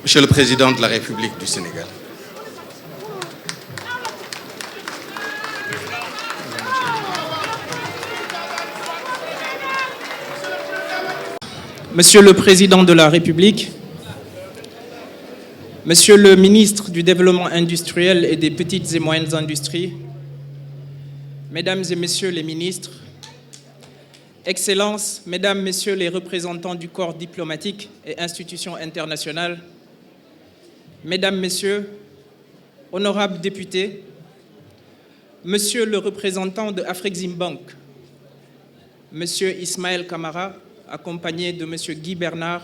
Monsieur le Président de la République du Sénégal. Monsieur le Président de la République, Monsieur le Ministre du Développement industriel et des petites et moyennes industries, Mesdames et Messieurs les ministres, Excellences, Mesdames, Messieurs les représentants du corps diplomatique et institutions internationales, Mesdames, Messieurs, honorables députés, Monsieur le représentant de Afreximbank, Monsieur Ismaël Kamara, accompagné de Monsieur Guy Bernard,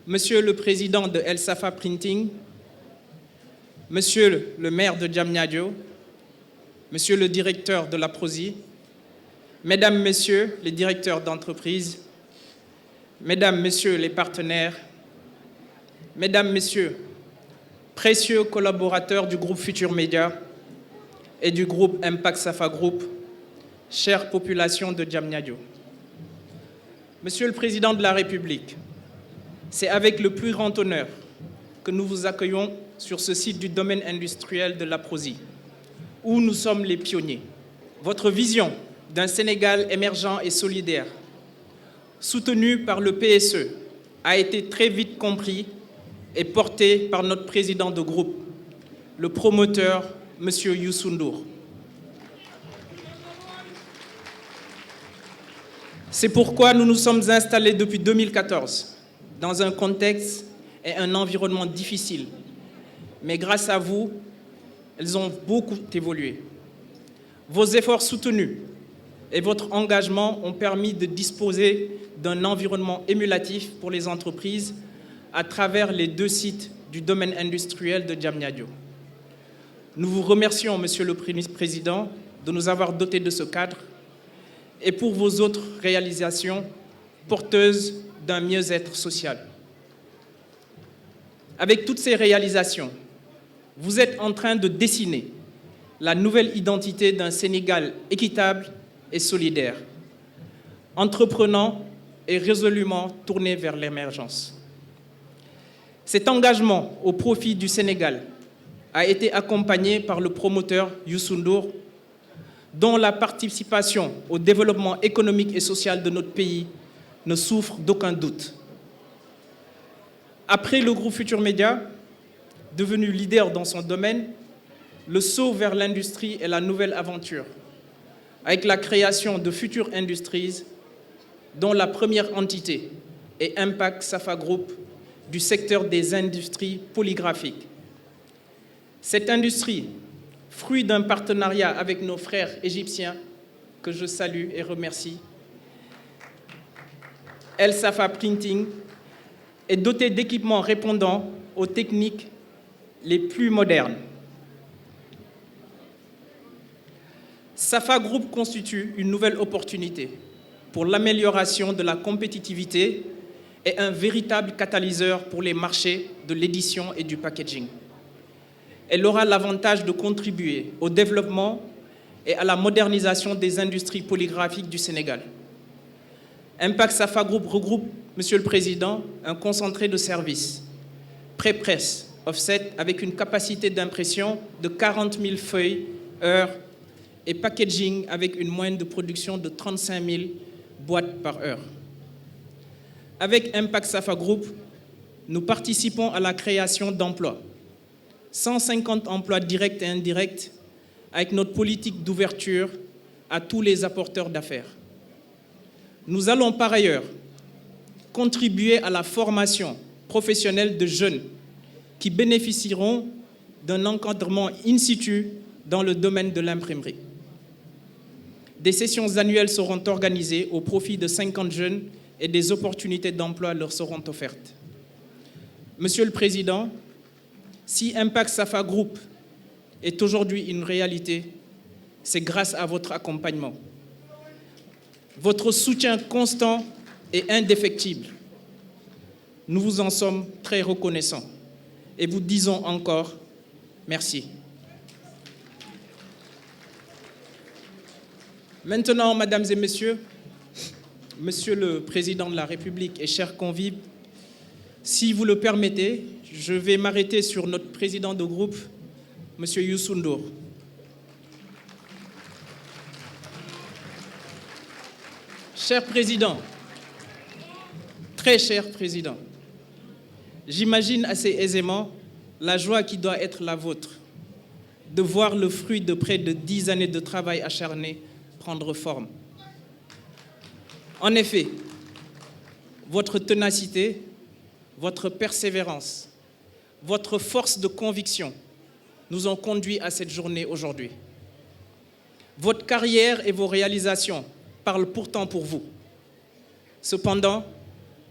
Monsieur le président de El Safa Printing, Monsieur le maire de Diamniadio, Monsieur le directeur de la PROSI, Mesdames, Messieurs les directeurs d'entreprise, Mesdames, Messieurs les partenaires, Mesdames, Messieurs, précieux collaborateurs du groupe Futur Média et du groupe Impact Safa Group, chère population de Diamniadio. Monsieur le Président de la République, c'est avec le plus grand honneur que nous vous accueillons sur ce site du domaine industriel de la PROSI, où nous sommes les pionniers. Votre vision d'un Sénégal émergent et solidaire, soutenu par le PSE, a été très vite compris et porté par notre président de groupe, le promoteur, M. Youssou N'Dour. C'est pourquoi nous nous sommes installés depuis 2014 dans un contexte et un environnement difficile. Mais grâce à vous, elles ont beaucoup évolué. Vos efforts soutenus et votre engagement ont permis de disposer d'un environnement émulatif pour les entreprises à travers les 2 sites du domaine industriel de Diamniadio. Nous vous remercions, Monsieur le Président, de nous avoir dotés de ce cadre et pour vos autres réalisations porteuses d'un mieux-être social. Avec toutes ces réalisations, vous êtes en train de dessiner la nouvelle identité d'un Sénégal équitable et solidaire, entreprenant et résolument tourné vers l'émergence. Cet engagement au profit du Sénégal a été accompagné par le promoteur Youssou N'Dour, dont la participation au développement économique et social de notre pays ne souffre d'aucun doute. Après le groupe Futur Média, devenu leader dans son domaine, le saut vers l'industrie est la nouvelle aventure, avec la création de Future Industries, dont la première entité est Impact Safa Group du secteur des industries polygraphiques. Cette industrie, fruit d'un partenariat avec nos frères égyptiens, que je salue et remercie, El Safa Printing, est dotée d'équipements répondant aux techniques les plus modernes. Safa Group constitue une nouvelle opportunité pour l'amélioration de la compétitivité et un véritable catalyseur pour les marchés de l'édition et du packaging. Elle aura l'avantage de contribuer au développement et à la modernisation des industries polygraphiques du Sénégal. Impact Safa Group regroupe, Monsieur le Président, un concentré de services, pré-presse, offset, avec une capacité d'impression de 40 000 feuilles heure et packaging avec une moyenne de production de 35 000 boîtes par heure. Avec Impact Safa Group, nous participons à la création d'emplois, 150 emplois directs et indirects, avec notre politique d'ouverture à tous les apporteurs d'affaires. Nous allons par ailleurs contribuer à la formation professionnelle de jeunes qui bénéficieront d'un encadrement in situ dans le domaine de l'imprimerie. Des sessions annuelles seront organisées au profit de 50 jeunes et des opportunités d'emploi leur seront offertes. Monsieur le Président, si Impact Safa Group est aujourd'hui une réalité, c'est grâce à votre accompagnement. Votre soutien constant et indéfectible. Nous vous en sommes très reconnaissants et vous disons encore merci. Maintenant, Mesdames et Messieurs, Monsieur le Président de la République et chers convives, Si vous le permettez, je vais m'arrêter sur notre président de groupe, M. Youssou Ndour. Cher Président, très cher Président, j'imagine assez aisément la joie qui doit être la vôtre de voir le fruit de près de 10 années de travail acharné prendre forme. En effet, votre ténacité, votre persévérance, votre force de conviction nous ont conduits à cette journée aujourd'hui. Votre carrière et vos réalisations parlent pourtant pour vous. Cependant,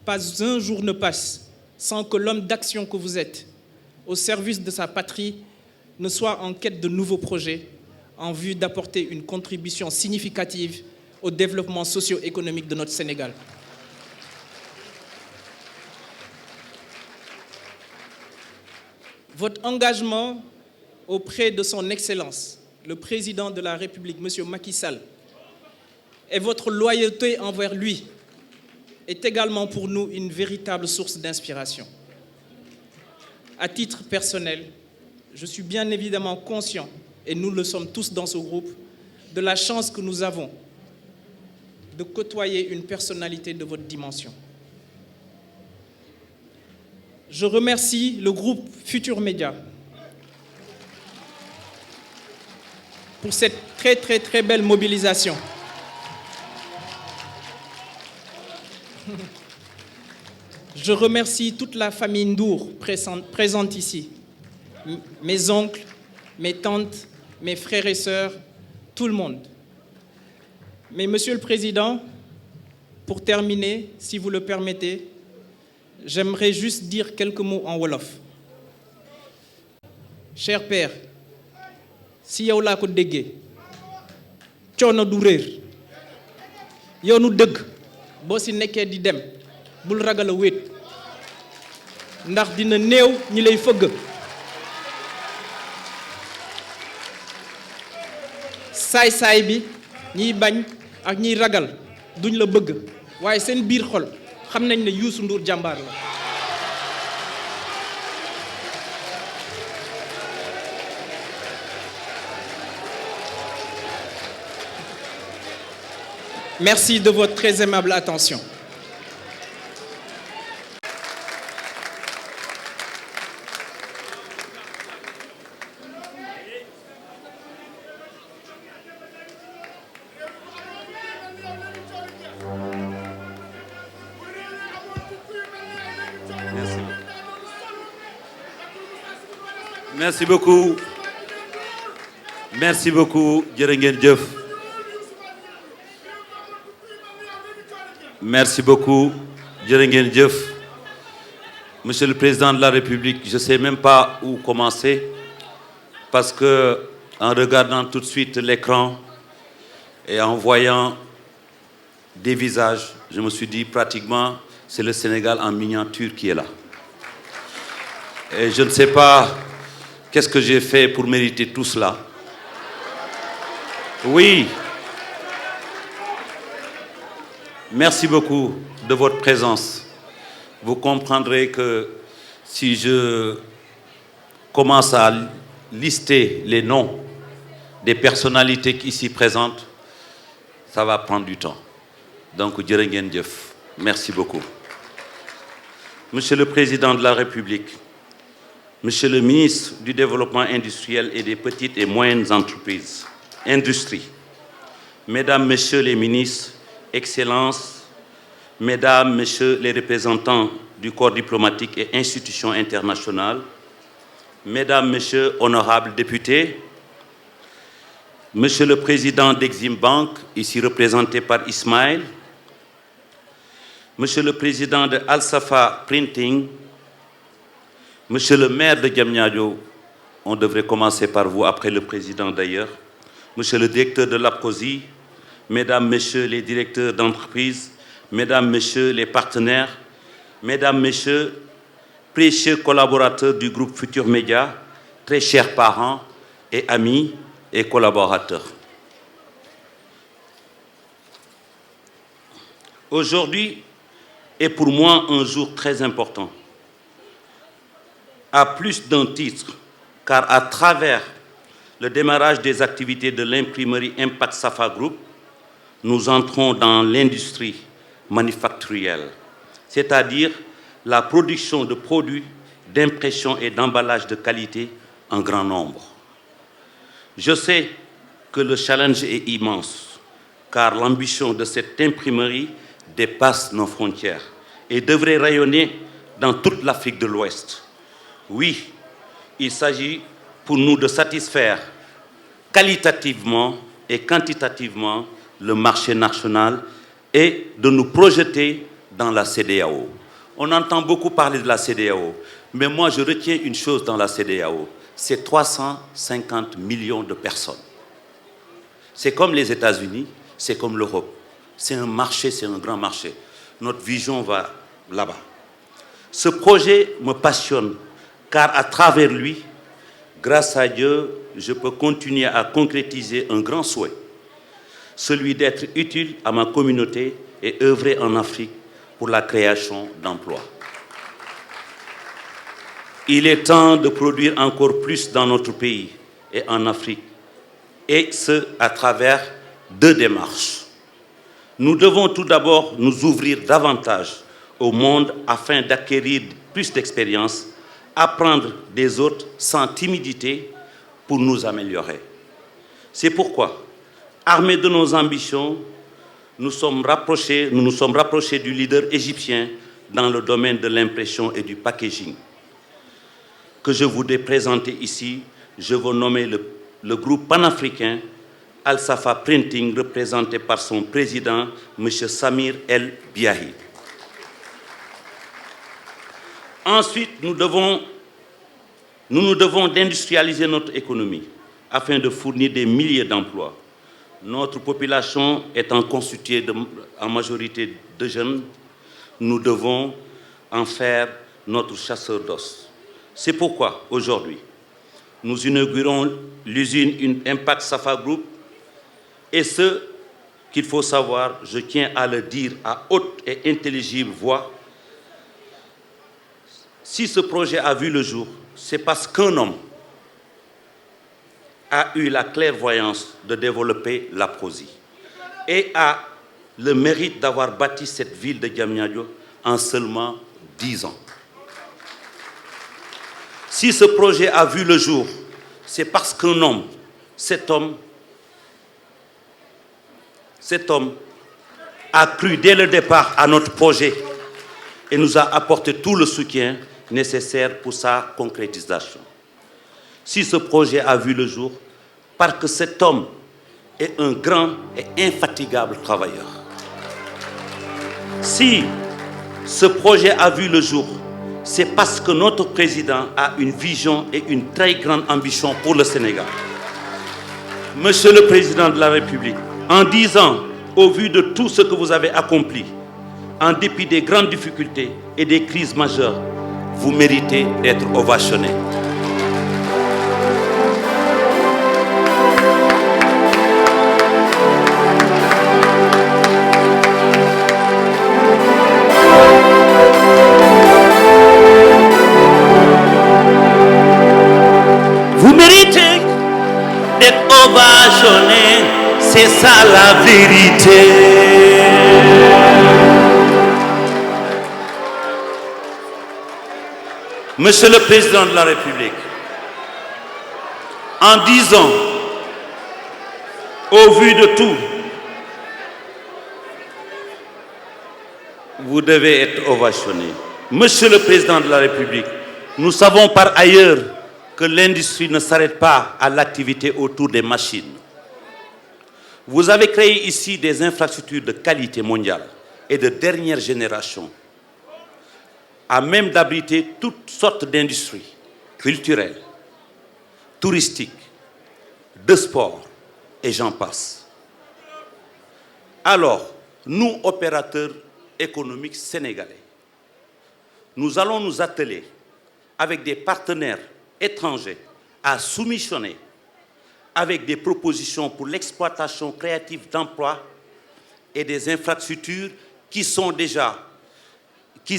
pas un jour ne passe sans que l'homme d'action que vous êtes, au service de sa patrie, ne soit en quête de nouveaux projets en vue d'apporter une contribution significative au développement socio-économique de notre Sénégal. Votre engagement auprès de son Excellence, le Président de la République, M. Macky Sall, et votre loyauté envers lui est également pour nous une véritable source d'inspiration. À titre personnel, je suis bien évidemment conscient, et nous le sommes tous dans ce groupe, de la chance que nous avons de côtoyer une personnalité de votre dimension. Je remercie le groupe Futurs Médias pour cette très belle mobilisation. Je remercie toute la famille Ndour présente ici, mes oncles, mes tantes, mes frères et sœurs, tout le monde. Mais Monsieur le Président, pour terminer, si vous le permettez, j'aimerais juste dire quelques mots en wolof. Cher Père, si yow laa ko déggee coono du réer yoonu dëgg boo si nekkee di dem bul ragal a wéet ndax dina néew ñi lay fëgg saay-saay bi ñiy bañ ak ñiy ragal duñ la bëgg waaye seen biir xol xam nañ ne Youssou Ndour jàmbaar la. Merci de votre très aimable attention. Merci beaucoup. Merci beaucoup, jërë ngeen jëf. Merci beaucoup, jërë ngeen jëf. Monsieur le Président de la République, je ne sais même pas où commencer parce que en regardant tout de suite l'écran et en voyant des visages, je me suis dit pratiquement c'est le Sénégal en miniature qui est là. Et je ne sais pas qu'est-ce que j'ai fait pour mériter tout cela. Oui. Merci beaucoup de votre présence. Vous comprendrez que si je commence à lister les noms des personnalités ici présentes, ça va prendre du temps. Donc, jërë ngeen jëf. Merci beaucoup. Monsieur le Président de la République, Monsieur le ministre du Développement industriel et des petites et moyennes entreprises, industrie, Mesdames, Messieurs les ministres, Excellences, Mesdames, Messieurs les représentants du corps diplomatique et institutions internationales, Mesdames, Messieurs, honorables députés, Monsieur le Président d'Exim Bank, ici représenté par Ismaël, Monsieur le Président de Al-Safa Printing, Monsieur le maire de Diamniadio, on devrait commencer par vous, après le président d'ailleurs, Monsieur le directeur de l'APCOSI, Mesdames, Messieurs les directeurs d'entreprise, Mesdames, Messieurs les partenaires, Mesdames, Messieurs, précieux collaborateurs du groupe Futurs Médias, très chers parents et amis et collaborateurs. Aujourd'hui est pour moi un jour très important. à plus d'un titre, car à travers le démarrage des activités de l'imprimerie Impact Safa Group, nous entrons dans l'industrie manufacturière, c'est-à-dire la production de produits d'impression et d'emballage de qualité en grand nombre. Je sais que le challenge est immense, car l'ambition de cette imprimerie dépasse nos frontières et devrait rayonner dans toute l'Afrique de l'Ouest. Oui, il s'agit pour nous de satisfaire qualitativement et quantitativement le marché national et de nous projeter dans la CEDEAO. On entend beaucoup parler de la CEDEAO, mais moi je retiens une chose dans la CEDEAO, c'est 350 millions de personnes. C'est comme les États-Unis, c'est comme l'Europe. C'est un marché, c'est un grand marché. Notre vision va là-bas. Ce projet me passionne, car à travers lui, grâce à Dieu, je peux continuer à concrétiser un grand souhait, celui d'être utile à ma communauté et œuvrer en Afrique pour la création d'emplois. Il est temps de produire encore plus dans notre pays et en Afrique, et ce, à travers 2 démarches. Nous devons tout d'abord nous ouvrir davantage au monde afin d'acquérir plus d'expérience, apprendre des autres sans timidité pour nous améliorer. C'est pourquoi, armés de nos ambitions, nous nous sommes rapprochés du leader égyptien dans le domaine de l'impression et du packaging. Que je voudrais présenter ici, je veux nommer le groupe panafricain Al Safa Printing, représenté par son président, M. Samir El Biahi. Ensuite, nous nous devons d'industrialiser notre économie afin de fournir des milliers d'emplois. Notre population étant constituée en majorité de jeunes, nous devons en faire notre chasseur d'os. C'est pourquoi, aujourd'hui, nous inaugurons l'usine Impact Safa Group. Et ce qu'il faut savoir, je tiens à le dire à haute et intelligible voix, si ce projet a vu le jour, c'est parce qu'un homme a eu la clairvoyance de développer la Prosi et a le mérite d'avoir bâti cette ville de Diamniadio en seulement 10 ans. Si ce projet a vu le jour, c'est parce qu'un homme, cet homme a cru dès le départ à notre projet et nous a apporté tout le soutien nécessaire pour sa concrétisation. Si ce projet a vu le jour, parce que cet homme est un grand et infatigable travailleur. Si ce projet a vu le jour, c'est parce que notre président a une vision et une très grande ambition pour le Sénégal. Monsieur le Président de la République, en 10 ans, au vu de tout ce que vous avez accompli, en dépit des grandes difficultés et des crises majeures, vous méritez d'être ovationné. Vous méritez d'être ovationné, c'est ça la vérité. Monsieur le Président de la République, en 10 ans, au vu de tout, vous devez être ovationné. Monsieur le Président de la République, nous savons par ailleurs que l'industrie ne s'arrête pas à l'activité autour des machines. Vous avez créé ici des infrastructures de qualité mondiale et de dernière génération, à même d'abriter toutes sortes d'industries culturelles, touristiques, de sport, et j'en passe. Alors, nous, opérateurs économiques sénégalais, nous allons nous atteler avec des partenaires étrangers à soumissionner avec des propositions pour l'exploitation créative d'emplois et des infrastructures qui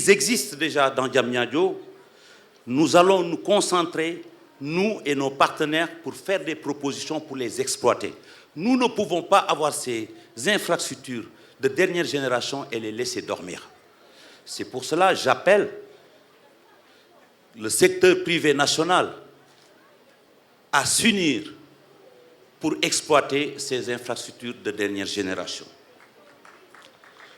existent déjà dans Diamniadio, nous allons nous concentrer, nous et nos partenaires, pour faire des propositions pour les exploiter. Nous ne pouvons pas avoir ces infrastructures de dernière génération et les laisser dormir. C'est pour cela que j'appelle le secteur privé national à s'unir pour exploiter ces infrastructures de dernière génération.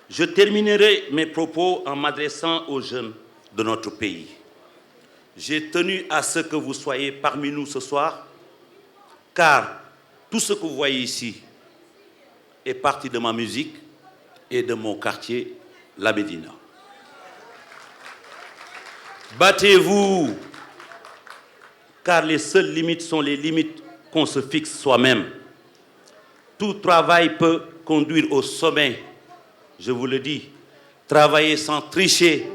Je terminerai mes propos en m'adressant aux jeunes de notre pays. J'ai tenu à ce que vous soyez parmi nous ce soir, car tout ce que vous voyez ici est partie de ma musique et de mon quartier, la Médina. Battez-vous, car les seules limites sont les limites qu'on se fixe soi-même. Tout travail peut conduire au sommet, je vous le dis. Travaillez sans tricher,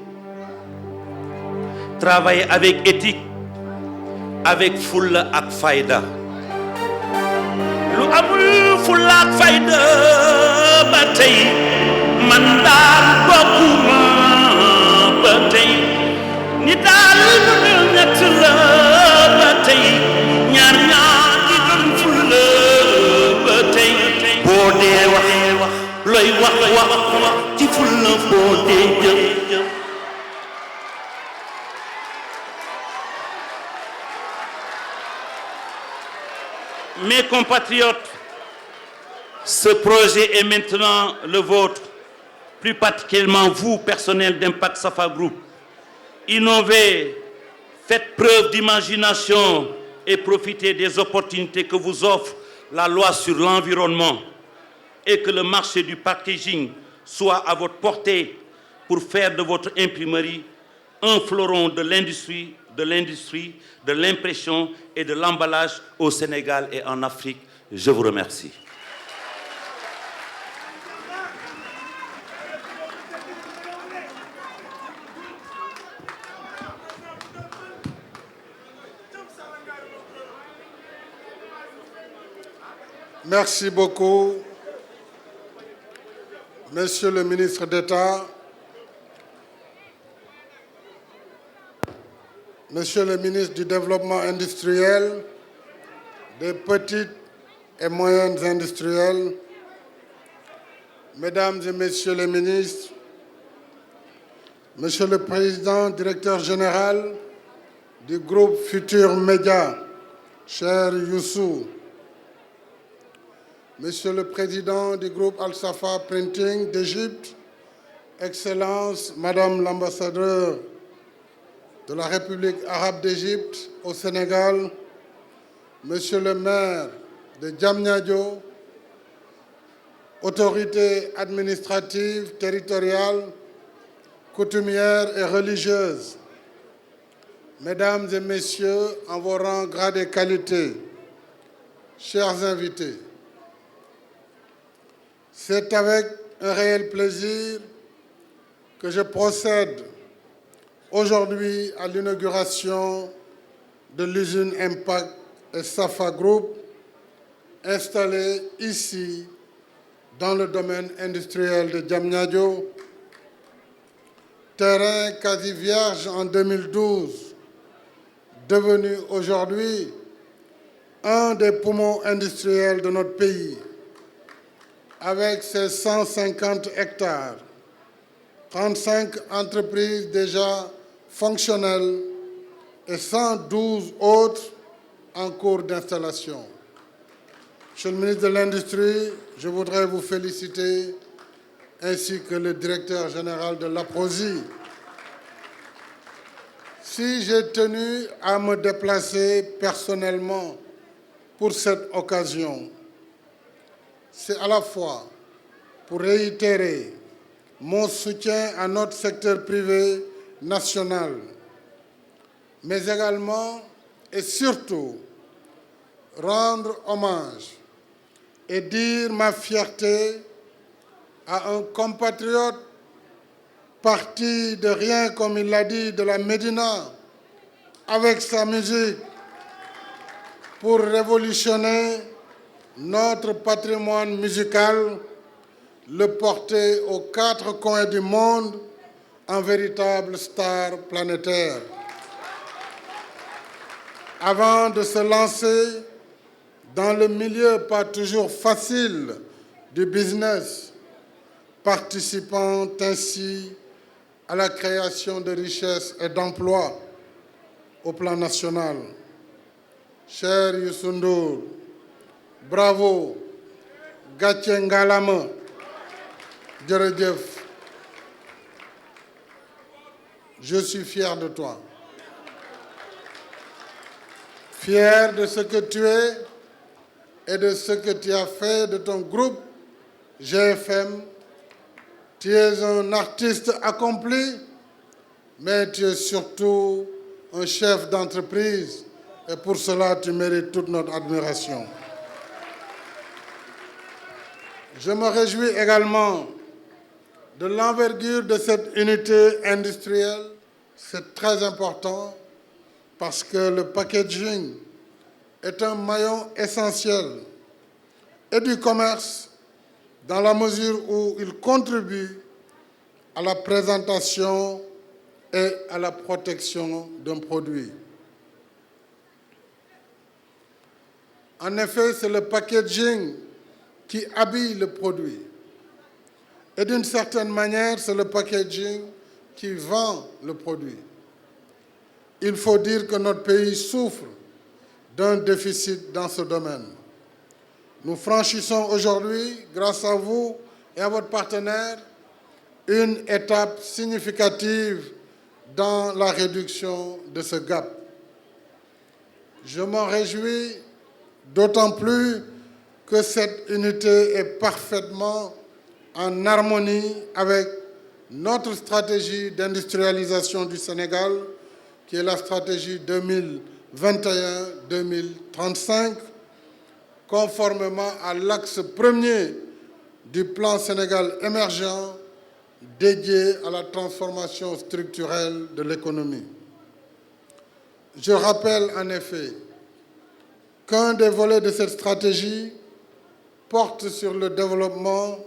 travaillez avec éthique, avec fulla ak fayda. Lu amul fulla ak fayda ba tey man daal bokkuma ba tey ni daal mënul ñett la ba tey ñaar di doon fulla ba tey boo dee wax looy wax ci fulla boo dee jëf. Mes compatriotes, ce projet est maintenant le vôtre, plus particulièrement vous, personnel d'Impact Safa Group. Innovez, faites preuve d'imagination et profitez des opportunités que vous offre la loi sur l'environnement et que le marché du packaging soit à votre portée pour faire de votre imprimerie un fleuron de l'industrie, de l'impression et de l'emballage au Sénégal et en Afrique. Je vous remercie. Merci beaucoup, Monsieur le ministre d'État, Monsieur le ministre du Développement industriel, des petites et moyennes industrielles, Mesdames et Messieurs les ministres, Monsieur le Président, Directeur général du groupe Futur Média, cher Youssou, Monsieur le Président du groupe Al-Safa Printing d'Égypte, Excellence, Madame l'ambassadeur de la République arabe d'Égypte au Sénégal, Monsieur le maire de Diamniadio, autorités administratives, territoriales, coutumières et religieuses, Mesdames et Messieurs, en vos rangs, grades et qualités, chers invités, c'est avec un réel plaisir que je procède aujourd'hui à l'inauguration de l'usine Impact et Safa Group installée ici dans le domaine industriel de Diamniadio, terrain quasi vierge en 2012, devenu aujourd'hui un des poumons industriels de notre pays, avec ses 150 hectares, 35 entreprises déjà fonctionnelles et 112 autres en cours d'installation. Monsieur le ministre de l'Industrie, je voudrais vous féliciter, ainsi que le directeur général de l'APROSI. Si j'ai tenu à me déplacer personnellement pour cette occasion, c'est à la fois pour réitérer mon soutien à notre secteur privé national, mais également et surtout rendre hommage et dire ma fierté à un compatriote parti de rien, comme il l'a dit, de la Médina, avec sa musique, pour révolutionner notre patrimoine musical, le porter aux quatre coins du monde en véritable star planétaire. avant de se lancer dans le milieu pas toujours facile du business, participant ainsi à la création de richesses et d'emplois au plan national. Cher Youssou Ndour, bravo, gàcce ngalaama, jërëjëf. Je suis fier de toi. Fier de ce que tu es et de ce que tu as fait de ton groupe GFM. Tu es un artiste accompli, mais tu es surtout un chef d'entreprise et pour cela tu mérites toute notre admiration. Je me réjouis également de l'envergure de cette unité industrielle. C'est très important parce que le packaging est un maillon essentiel et du commerce dans la mesure où il contribue à la présentation et à la protection d'un produit. En effet, c'est le packaging qui habille le produit. Et d'une certaine manière, c'est le packaging qui vend le produit. Il faut dire que notre pays souffre d'un déficit dans ce domaine. Nous franchissons aujourd'hui, grâce à vous et à votre partenaire, une étape significative dans la réduction de ce gap. Je m'en réjouis d'autant plus que cette unité est parfaitement en harmonie avec notre stratégie d'industrialisation du Sénégal, qui est la stratégie 2021-2035, conformément à l'axe premier du plan Sénégal émergent dédié à la transformation structurelle de l'économie. Je rappelle en effet qu'un des volets de cette stratégie porte sur le développement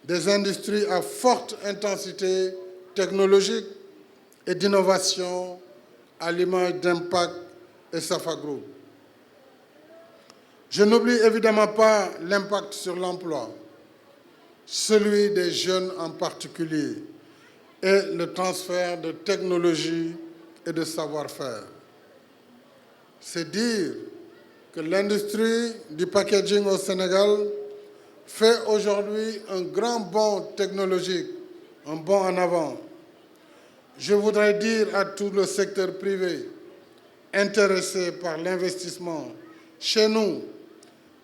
des industries à forte intensité technologique et d'innovation à l'image d'Impact et Safa Group. Je n'oublie évidemment pas l'impact sur l'emploi, celui des jeunes en particulier, et le transfert de technologie et de savoir-faire. C'est dire que l'industrie du packaging au Sénégal fait aujourd'hui un grand bond technologique, un bond en avant. Je voudrais dire à tout le secteur privé intéressé par l'investissement chez nous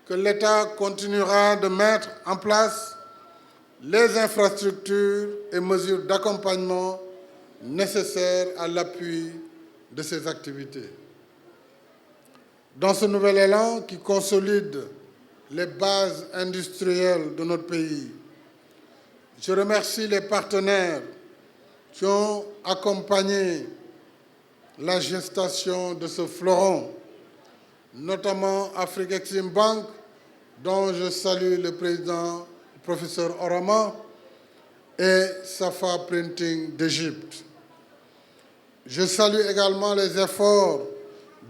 que l'État continuera de mettre en place les infrastructures et mesures d'accompagnement nécessaires à l'appui de ces activités. Dans ce nouvel élan qui consolide les bases industrielles de notre pays, je remercie les partenaires qui ont accompagné la gestation de ce fleuron, notamment Afrique Exim Bank, dont je salue le président, le professeur Orama, et Safa Printing d'Égypte. Je salue également les efforts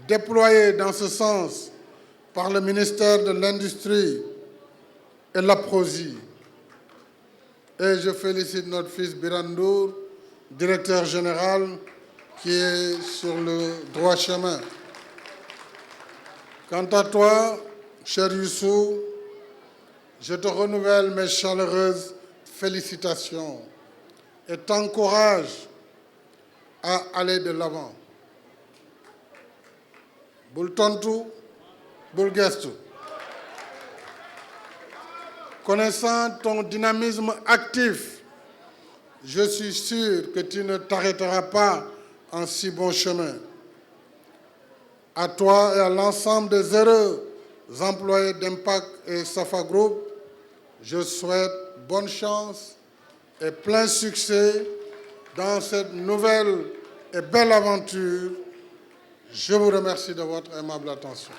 déployés dans ce sens par le ministère de l'Industrie et l'APROSI. Et je félicite notre fils Birandour, directeur général, qui est sur le droit chemin. Quant à toi, cher Youssou, je te renouvelle mes chaleureuses félicitations et t'encourage à aller de l'avant. Bul tontu, bul gestu. Connaissant ton dynamisme actif, je suis sûr que tu ne t'arrêteras pas en si bon chemin. À toi et à l'ensemble des heureux employés d'Impact et Safa Group, je souhaite bonne chance et plein succès dans cette nouvelle et belle aventure. Je vous remercie de votre aimable attention.